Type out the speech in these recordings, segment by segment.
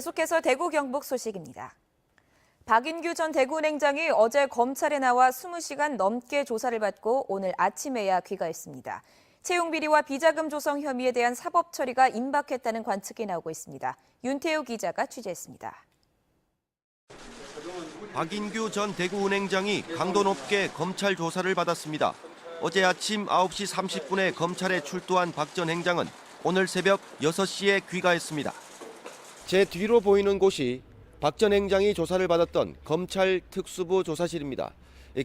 계속해서 대구 경북 소식입니다. 박인규 전 대구은행장이 어제 검찰에 나와 20시간 넘게 조사를 받고 오늘 아침에야 귀가했습니다. 채용비리와 비자금 조성 혐의에 대한 사법 처리가 임박했다는 관측이 나오고 있습니다. 윤태우 기자가 취재했습니다. 박인규 전 대구은행장이 강도 높게 검찰 조사를 받았습니다. 어제 아침 9시 30분에 검찰에 출두한 박 전 행장은 오늘 새벽 6시에 귀가했습니다. 제 뒤로 보이는 곳이 박 전 행장이 조사를 받았던 검찰 특수부 조사실입니다.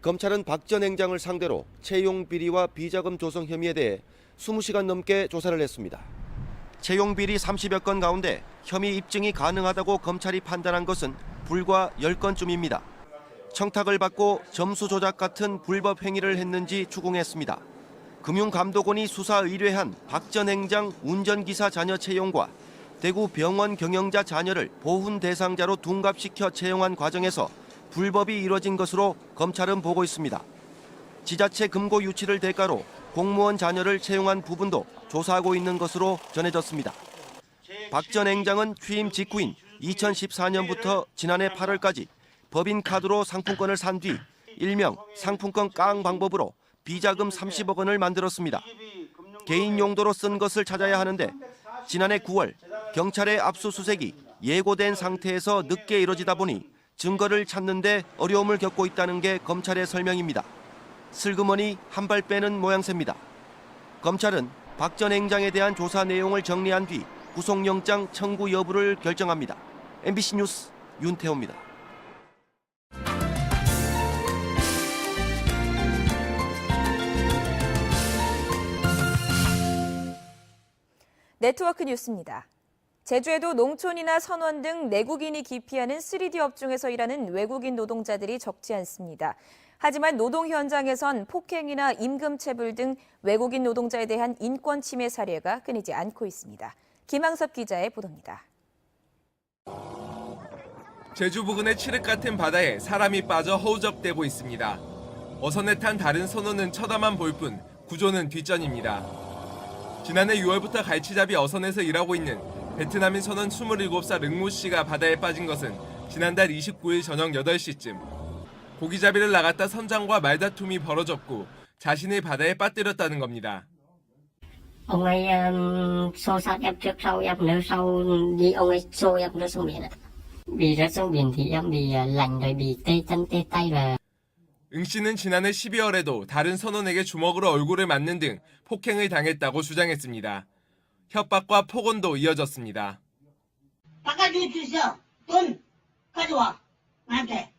검찰은 박 전 행장을 상대로 채용 비리와 비자금 조성 혐의에 대해 20시간 넘게 조사를 했습니다. 채용 비리 30여 건 가운데 혐의 입증이 가능하다고 검찰이 판단한 것은 불과 10건쯤입니다. 청탁을 받고 점수 조작 같은 불법 행위를 했는지 추궁했습니다. 금융감독원이 수사 의뢰한 박 전 행장 운전기사 자녀 채용과 대구 병원 경영자 자녀를 보훈 대상자로 둔갑시켜 채용한 과정에서 불법이 이뤄진 것으로 검찰은 보고 있습니다. 지자체 금고 유치를 대가로 공무원 자녀를 채용한 부분도 조사하고 있는 것으로 전해졌습니다. 박 전 행장은 취임 직후인 2014년부터 지난해 8월까지 법인카드로 상품권을 산 뒤 일명 상품권 깡 방법으로 비자금 30억 원을 만들었습니다. 개인 용도로 쓴 것을 찾아야 하는데 지난해 9월 경찰의 압수수색이 예고된 상태에서 늦게 이뤄지다 보니 증거를 찾는 데 어려움을 겪고 있다는 게 검찰의 설명입니다. 슬그머니 한 발 빼는 모양새입니다. 검찰은 박 전 행장에 대한 조사 내용을 정리한 뒤 구속영장 청구 여부를 결정합니다. MBC 뉴스 윤태호입니다. 네트워크 뉴스입니다. 제주에도 농촌이나 선원 등 내국인이 기피하는 3D 업종에서 일하는 외국인 노동자들이 적지 않습니다. 하지만 노동 현장에선 폭행이나 임금체불 등 외국인 노동자에 대한 인권 침해 사례가 끊이지 않고 있습니다. 김항섭 기자의 보도입니다. 제주 부근의 칠흑 같은 바다에 사람이 빠져 허우적대고 있습니다. 어선에 탄 다른 선원은 쳐다만 볼 뿐 구조는 뒷전입니다. 지난해 6월부터 갈치잡이 어선에서 일하고 있는 베트남인 선원 27살 응모 씨가 바다에 빠진 것은 지난달 29일 저녁 8시쯤. 고기잡이를 나갔다 선장과 말다툼이 벌어졌고 자신을 바다에 빠뜨렸다는 겁니다. Ông ấy xô xát em trước sau em nếu sau đi ông ấy xô em rớt xuống biển ạ. Vì rớt xuống biển thì em bị lạnh rồi bị tê chân tê tay và 응 씨는 지난해 12월에도 다른 선원에게 주먹으로 얼굴을 맞는 등 폭행을 당했다고 주장했습니다. 협박과 폭언도 이어졌습니다. 바꿔줄 수 있어. 돈 가져와. 나한테.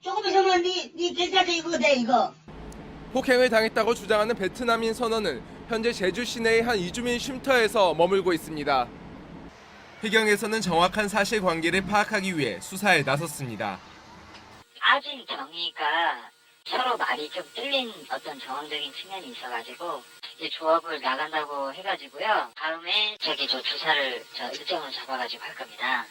조금 있으면 네 계좌도 이거 돼 이거. 폭행을 당했다고 주장하는 베트남인 선원은 현재 제주 시내의 한 이주민 쉼터에서 머물고 있습니다. 해경에서는 정확한 사실관계를 파악하기 위해 수사에 나섰습니다. 빠진 경위가 서로 말이 좀 틀린 어떤 정황적인 측면이 있어가지고 이제 조업을 나간다고 해가지고요. 다음에 저 주사를 일정을 잡아가지고 할 겁니다.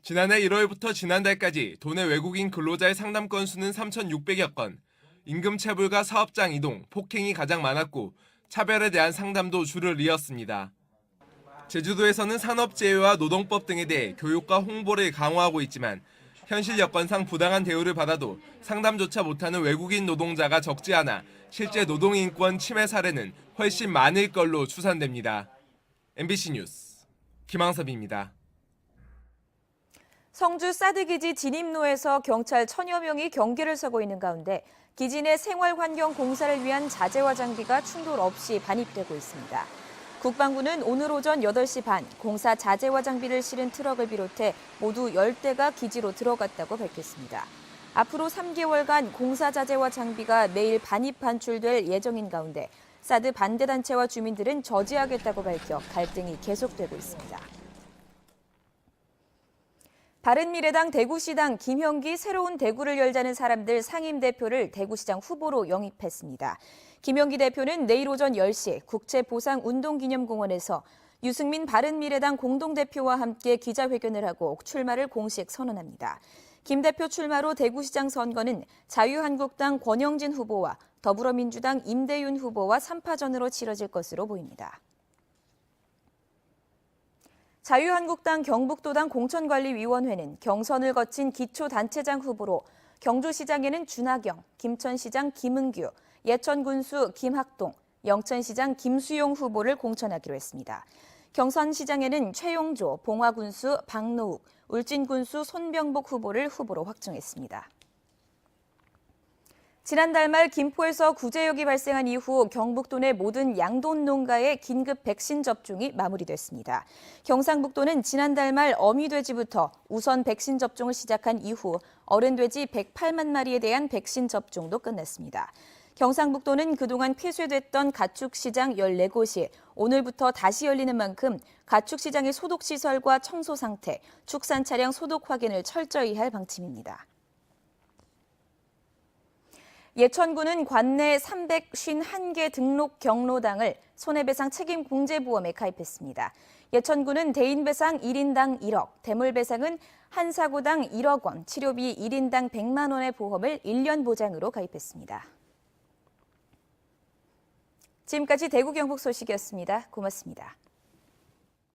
지난해 1월부터 지난달까지 도내 외국인 근로자의 상담 건수는 3,600여 건, 임금체불과 사업장 이동, 폭행이 가장 많았고 차별에 대한 상담도 줄을 이었습니다. 제주도에서는 산업재해와 노동법 등에 대해 교육과 홍보를 강화하고 있지만 현실 여건상 부당한 대우를 받아도 상담조차 못하는 외국인 노동자가 적지 않아 실제 노동인권 침해 사례는 훨씬 많을 걸로 추산됩니다. MBC 뉴스 김항섭입니다. 성주 사드기지 진입로에서 경찰 1000여 명이 경계를 서고 있는 가운데 기지 내 생활환경 공사를 위한 자재와 장비가 충돌 없이 반입되고 있습니다. 국방부는 오늘 오전 8시 반 공사 자재와 장비를 실은 트럭을 비롯해 모두 10대가 기지로 들어갔다고 밝혔습니다. 앞으로 3개월간 공사 자재와 장비가 매일 반입 반출될 예정인 가운데 사드 반대단체와 주민들은 저지하겠다고 밝혀 갈등이 계속되고 있습니다. 바른미래당 대구시당 김형기 새로운 대구를 열자는 사람들 상임대표를 대구시장 후보로 영입했습니다. 김형기 대표는 내일 오전 10시 국제보상운동기념공원에서 유승민 바른미래당 공동대표와 함께 기자회견을 하고 출마를 공식 선언합니다. 김 대표 출마로 대구시장 선거는 자유한국당 권영진 후보와 더불어민주당 임대윤 후보와 3파전으로 치러질 것으로 보입니다. 자유한국당 경북도당 공천관리위원회는 경선을 거친 기초단체장 후보로 경주시장에는 준하경, 김천시장 김은규, 예천군수 김학동, 영천시장 김수용 후보를 공천하기로 했습니다. 경선시장에는 최용조, 봉화군수 박노욱, 울진군수 손병복 후보를 후보로 확정했습니다. 지난달 말 김포에서 구제역이 발생한 이후 경북도 내 모든 양돈 농가의 긴급 백신 접종이 마무리됐습니다. 경상북도는 지난달 말 어미돼지부터 우선 백신 접종을 시작한 이후 어른돼지 108만 마리에 대한 백신 접종도 끝냈습니다. 경상북도는 그동안 폐쇄됐던 가축시장 14곳이 오늘부터 다시 열리는 만큼 가축시장의 소독시설과 청소 상태, 축산 차량 소독 확인을 철저히 할 방침입니다. 예천군은 관내 351개 등록 경로당을 손해배상 책임공제보험에 가입했습니다. 예천군은 대인배상 1인당 1억, 대물배상은 한 사고당 1억 원, 치료비 1인당 100만 원의 보험을 1년 보장으로 가입했습니다. 지금까지 대구 경북 소식이었습니다. 고맙습니다.